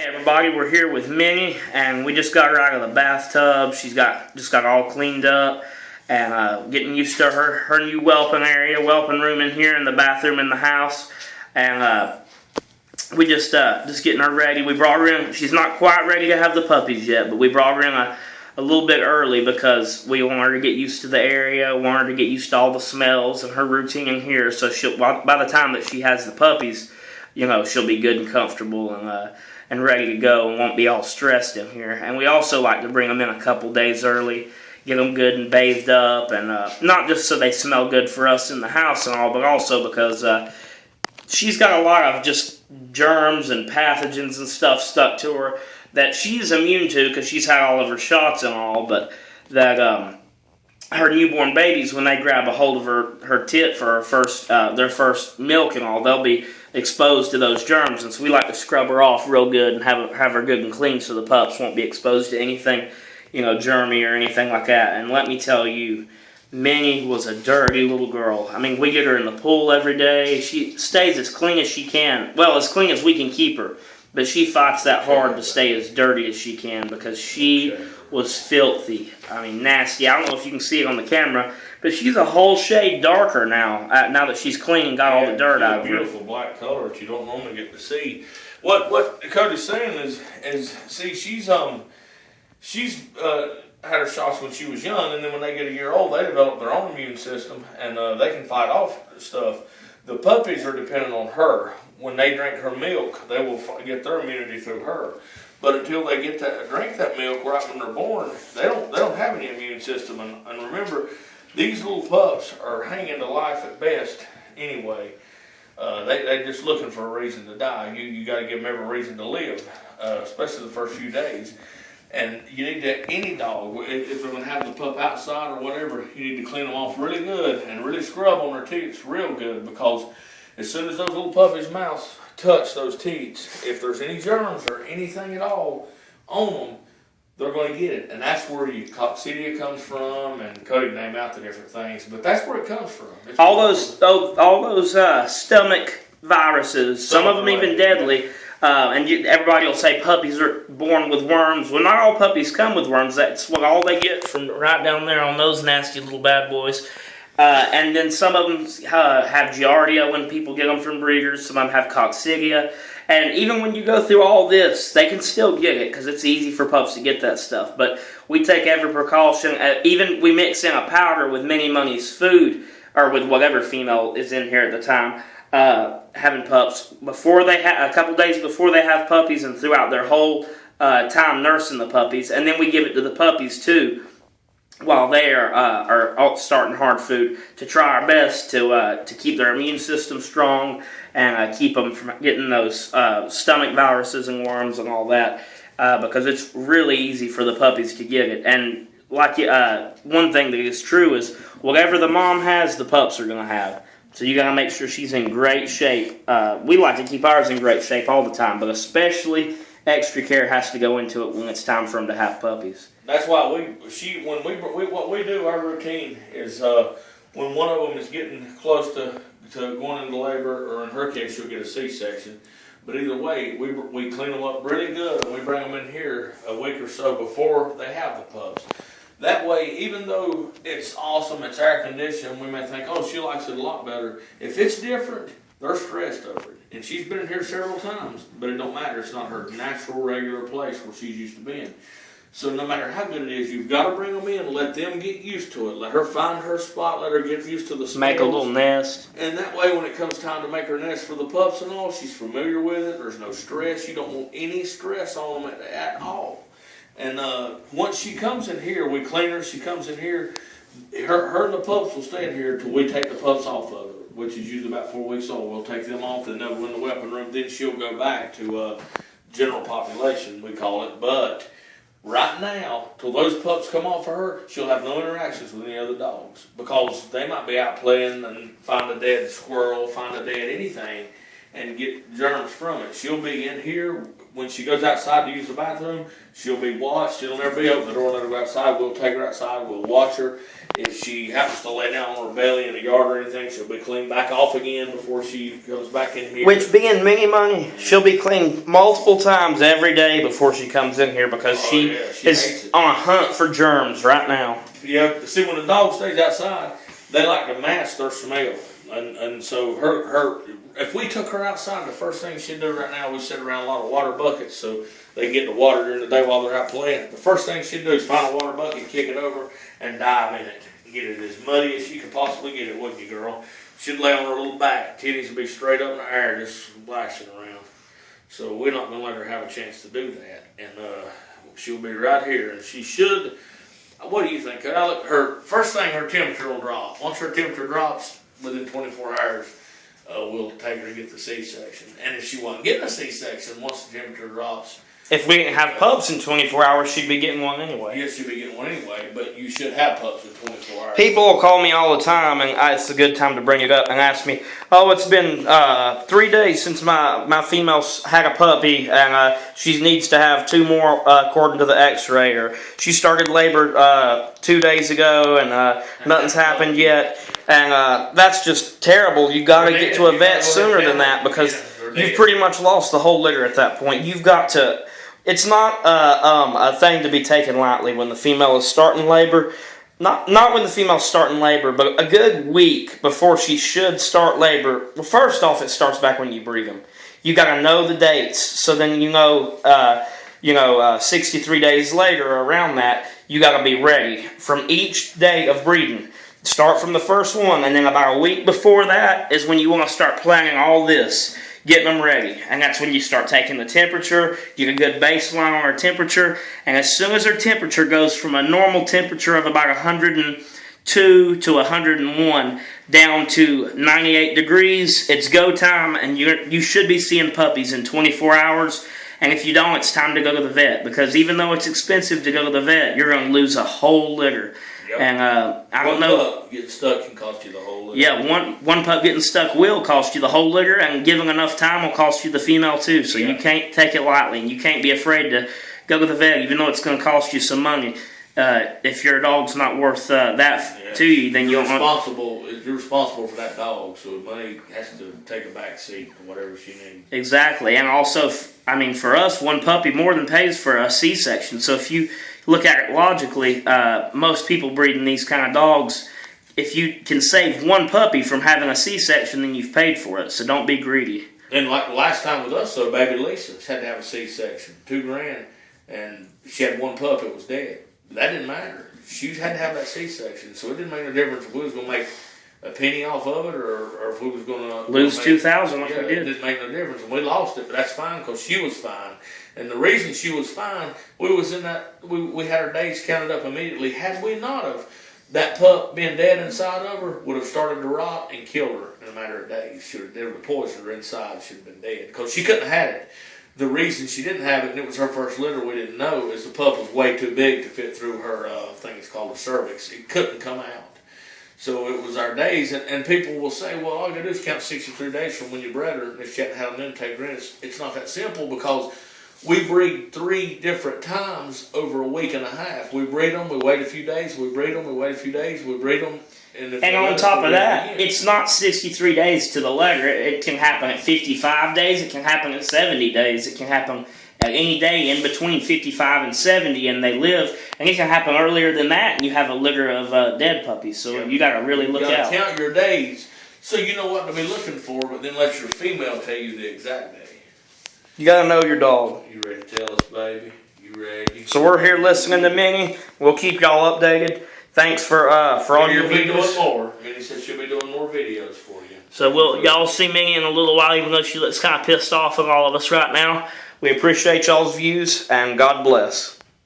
Hey everybody, we're here with Minnie, and we just got her out of the bathtub. She's just got all cleaned up, and getting used to her new whelping room in here, in the bathroom in the house, and we just getting her ready. We brought her in. She's not quite ready to have the puppies yet, but we brought her in a little bit early because we want her to get used to the area, want her to get used to all the smells and her routine in here. So by the time that she has the puppies, you know, she'll be good and comfortable and ready to go and won't be all stressed in here. And we also like to bring them in a couple days early, get them good and bathed up, and not just so they smell good for us in the house and all, but also because she's got a lot of just germs and pathogens and stuff stuck to her that she's immune to because she's had all of her shots and all, but that her newborn babies, when they grab a hold of her tit for their first milk and all, they'll be exposed to those germs, and so we like to scrub her off real good and have her good and clean so the pups won't be exposed to anything, you know, germy or anything like that. And let me tell you, Minnie was a dirty little girl. I mean, we get her in the pool every day. She stays as clean as she can. Well, as clean as we can keep her. But she fights that hard to stay as dirty as she can because she was filthy. I mean, nasty. I don't know if you can see it on the camera, but she's a whole shade darker now. Now that she's clean and got all the dirt out of her. Beautiful black color that you don't normally get to see. What Cody's saying is see, she's had her shots when she was young, and then when they get a year old, they develop their own immune system, and they can fight off stuff. The puppies are dependent on her. When they drink her milk, they will get their immunity through her. But until they get to drink that milk right when they're born, they don't have any immune system. And remember, these little pups are hanging to life at best anyway. They're just looking for a reason to die. You got to give them every reason to live, especially the first few days. And you need to, any dog, if they're going to have the pup outside or whatever, you need to clean them off really good and really scrub on their teats real good, because as soon as those little puppies' mouths touch those teats, if there's any germs or anything at all on them, they're going to get it. And that's where coccidia comes from, and Cody named out the different things, but that's where it comes from. It's all those stomach viruses, some of them even deadly. Everybody will say puppies are born with worms. Well, not all puppies come with worms. That's what all they get from right down there on those nasty little bad boys. And then some of them have giardia when people get them from breeders. Some of them have coccidia. And even when you go through all this, they can still get it because it's easy for pups to get that stuff. But we take every precaution. Even we mix in a powder with Minnie Money's food, or with whatever female is in here at the time, having pups a couple days before they have puppies and throughout their whole time nursing the puppies. And then we give it to the puppies too, while they are starting hard food, to try our best to keep their immune system strong and keep them from getting those stomach viruses and worms and all that, because it's really easy for the puppies to get it. And like one thing that is true is whatever the mom has, the pups are going to have. So you got to make sure she's in great shape. We like to keep ours in great shape all the time, but especially extra care has to go into it when it's time for them to have puppies. That's why what we do, our routine is when one of them is getting close to going into labor, or in her case, she'll get a C-section. But either way, we clean them up really good, and we bring them in here a week or so before they have the pups. That way, even though it's awesome, it's air conditioned, we may think, oh, she likes it a lot better. If it's different, they're stressed over it. And she's been in here several times, but it don't matter. It's not her natural, regular place where she's used to being. So no matter how good it is, you've got to bring them in, let them get used to it. Let her find her spot, let her get used to the smells. Make a little nest. And that way, when it comes time to make her nest for the pups and all, she's familiar with it. There's no stress. You don't want any stress on them at all. And once she comes in here, we clean her. She comes in here. Her and the pups will stay in here until we take the pups off of her, which is usually about 4 weeks old. We'll take them off, and they'll go in the whelping room. Then she'll go back to general population, we call it. But right now, till those pups come off of her, she'll have no interactions with any other dogs, because they might be out playing and find a dead squirrel, find a dead anything, and get germs from it. She'll be in here when she goes outside to use the bathroom, she'll be watched. She'll never be open the door and let her go outside. We'll take her outside. We'll watch her. If she happens to lay down on her belly in the yard or anything, she'll be cleaned back off again before she goes back in here. Which, being Mini Money, she'll be cleaned multiple times every day before she comes in here because she is on a hunt for germs right now. Yeah, see, when the dog stays outside, they like to mask their smell. And so if we took her outside, the first thing she'd do right now, we set around a lot of water buckets so they get the water during the day while they're out playing. The first thing she'd do is find a water bucket, kick it over, and dive in it. Get it as muddy as she could possibly get it, wouldn't you, girl? She'd lay on her little back. Titties would be straight up in the air, just splashing around. So we're not going to let her have a chance to do that. And she'll be right here. And she should, what do you think? Her first thing, her temperature will drop. Once her temperature drops, within 24 hours, we'll take her to get the C-section. And if she wasn't getting a C-section, once the temperature drops... If we didn't have pups in 24 hours, she'd be getting one anyway. Yes, she'd be getting one anyway, but you should have pups in 24 hours. People will call me all the time, and it's a good time to bring it up, and ask me, oh, it's been 3 days since my female's had a puppy, and she needs to have 2 more according to the x-ray, or she started labor 2 days ago, and nothing's happened yet. And that's just terrible. You got to get to a vet sooner than that, because you've pretty much lost the whole litter at that point. You've got to... It's not a thing to be taken lightly when the female is starting labor. Not when the female's starting labor, but a good week before she should start labor. Well, first off, it starts back when you breed them. You got to know the dates, so then 63 days later, or around that, you got to be ready from each day of breeding. Start from the first one, and then about a week before that is when you want to start planning all this. Getting them ready, and that's when you start taking the temperature, get a good baseline on her temperature, and as soon as her temperature goes from a normal temperature of about 102 to 101 down to 98 degrees, it's go time, and you should be seeing puppies in 24 hours, and if you don't, it's time to go to the vet, because even though it's expensive to go to the vet, you're going to lose a whole litter. Yep. And I don't know. One pup getting stuck can cost you the whole litter. Yeah, one pup getting stuck will cost you the whole litter, and giving enough time will cost you the female too. So you can't take it lightly, and you can't be afraid to go to the vet, even though it's going to cost you some money. If your dog's not worth that to you, then you're responsible for that dog. So money has to take a back seat to whatever she needs. Exactly, and also, for us, one puppy more than pays for a C-section. So if you look at it logically, most people breeding these kind of dogs, if you can save one puppy from having a C-section, then you've paid for it. So don't be greedy. And like the last time with us, baby Lisa had to have a C-section, $2,000, and she had one pup that was dead. That didn't matter. She had to have that C-section, so it didn't make no difference if we was going to make a penny off of it, or if we was going to lose $2,000 like we did. It didn't make no difference, and we lost it, but that's fine because she was fine. And the reason she was fine, we was in that we had her days counted up immediately. Had we not of that pup being dead inside of her, would have started to rot and killed her in a matter of days. They would have poisoned her inside. She'd have been dead because she couldn't have had it. The reason she didn't have it, and it was her first litter, we didn't know, is the pup was way too big to fit through her thing. It's called a cervix. It couldn't come out. So it was our days, and people will say, well, all you got to do is count 63 days from when you bred her, and if she hadn't had an intake her in. It's not that simple, because we breed 3 different times over a week and a half. We breed them, we wait a few days, we breed them, we wait a few days, we breed them. And on top of that, it's not 63 days to the letter. It can happen at 55 days. It can happen at 70 days. It can happen at any day in between 55 and 70, and they live. And it can happen earlier than that, and you have a litter of dead puppies. So you got to really look out. You got to count your days so you know what to be looking for, but then let your female tell you the exact day. You got to know your dog. You ready to tell us, baby? You ready? So we're here listening to Minnie. We'll keep y'all updated. Thanks for all your videos. She'll be doing more. Minnie said she'll be doing more videos for you. So y'all see Minnie in a little while, even though she looks kind of pissed off at all of us right now. We appreciate y'all's views, and God bless.